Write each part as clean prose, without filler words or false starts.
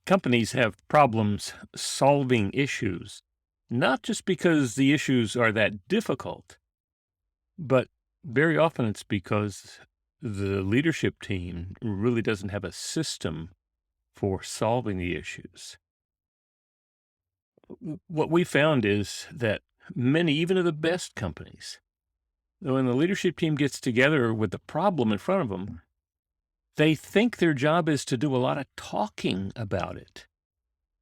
Companies have problems solving issues, not just because the issues are that difficult, but very often it's because the leadership team really doesn't have a system for solving the issues. What we found is that many, even of the best companies, when the leadership team gets together with the problem in front of them, they think their job is to do a lot of talking about it.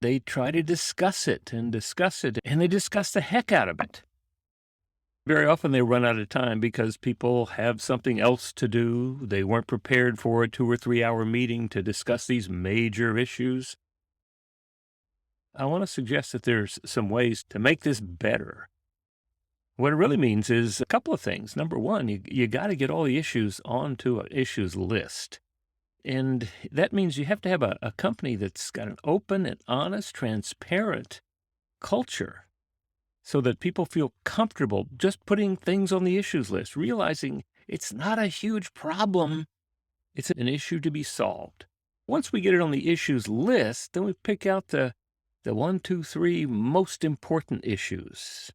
They try to discuss it, and they discuss the heck out of it. Very often they run out of time because people have something else to do. They weren't prepared for a 2 or 3 hour meeting to discuss these major issues. I want to suggest that there's some ways to make this better. What it really means is a couple of things. Number one, you got to get all the issues onto an issues list. And that means you have to have a company that's got an open and honest, transparent culture so that people feel comfortable just putting things on the issues list, realizing it's not a huge problem. It's an issue to be solved. Once we get it on the issues list, then we pick out the one, two, three most important issues.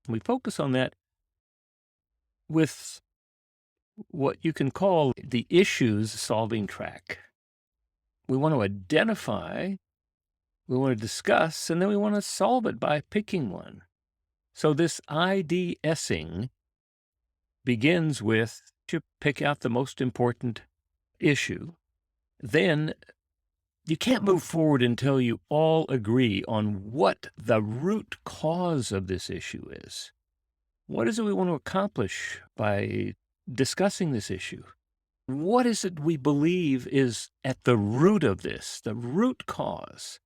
We focus on that with what you can call the issues solving track. We want to identify, we want to discuss, and then we want to solve it by picking one. So this IDSing begins with you pick out the most important issue. Then you can't move forward until you all agree on what the root cause of this issue is. What is it we want to accomplish by discussing this issue? What is it we believe is at the root of this, the root cause?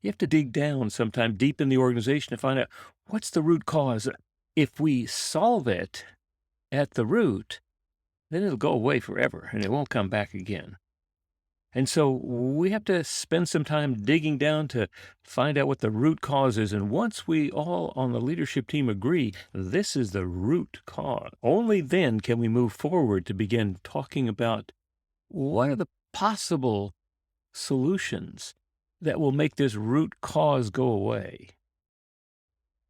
You have to dig down sometime deep in the organization to find out what's the root cause. If we solve it at the root, then it'll go away forever and it won't come back again. And so we have to spend some time digging down to find out what the root cause is. And once we all on the leadership team agree, this is the root cause, only then can we move forward to begin talking about what are the possible solutions that will make this root cause go away.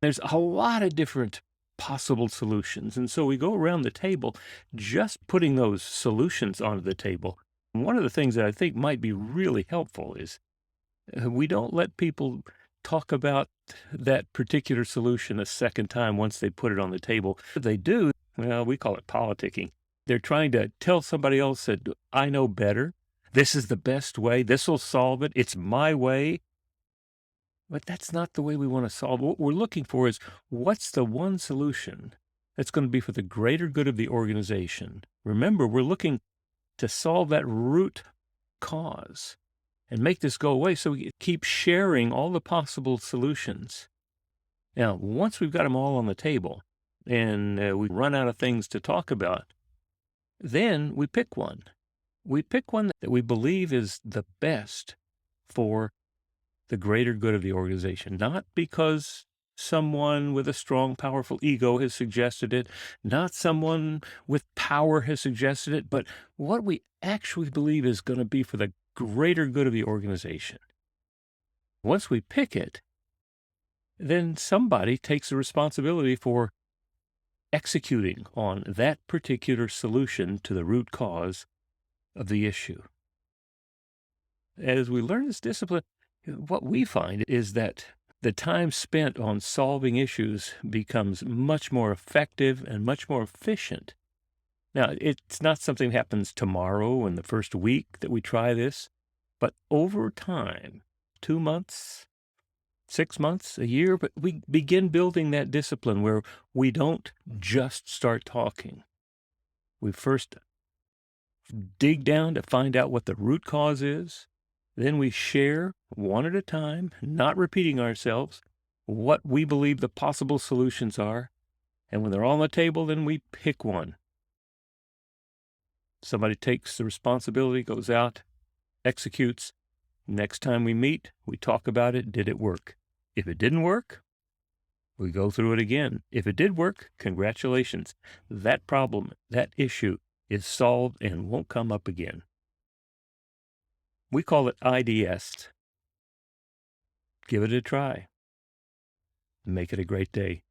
There's a lot of different possible solutions. And so we go around the table just putting those solutions onto the table. One of the things that I think might be really helpful is we don't let people talk about that particular solution a second time once they put it on the table. If they do, well, we call it politicking. They're trying to tell somebody else that I know better. This is the best way. This will solve it. It's my way. But that's not the way we want to solve it. What we're looking for is what's the one solution that's going to be for the greater good of the organization. Remember, we're looking to solve that root cause and make this go away so we keep sharing all the possible solutions. Now, once we've got them all on the table and we run out of things to talk about, then we pick one. We pick one that we believe is the best for the greater good of the organization, not because someone with a strong, powerful ego has suggested it, not someone with power has suggested it, but what we actually believe is going to be for the greater good of the organization. Once we pick it, then somebody takes the responsibility for executing on that particular solution to the root cause of the issue. As we learn this discipline, what we find is that the time spent on solving issues becomes much more effective and much more efficient. Now, it's not something that happens tomorrow in the first week that we try this, but over time, 2 months, 6 months, a year, but we begin building that discipline where we don't just start talking. We first dig down to find out what the root cause is. Then we share one at a time, not repeating ourselves, what we believe the possible solutions are. And when they're all on the table, then we pick one. Somebody takes the responsibility, goes out, executes. Next time we meet, we talk about it. Did it work? If it didn't work, we go through it again. If it did work, congratulations. That problem, that issue is solved and won't come up again. We call it IDS. Give it a try. Make it a great day.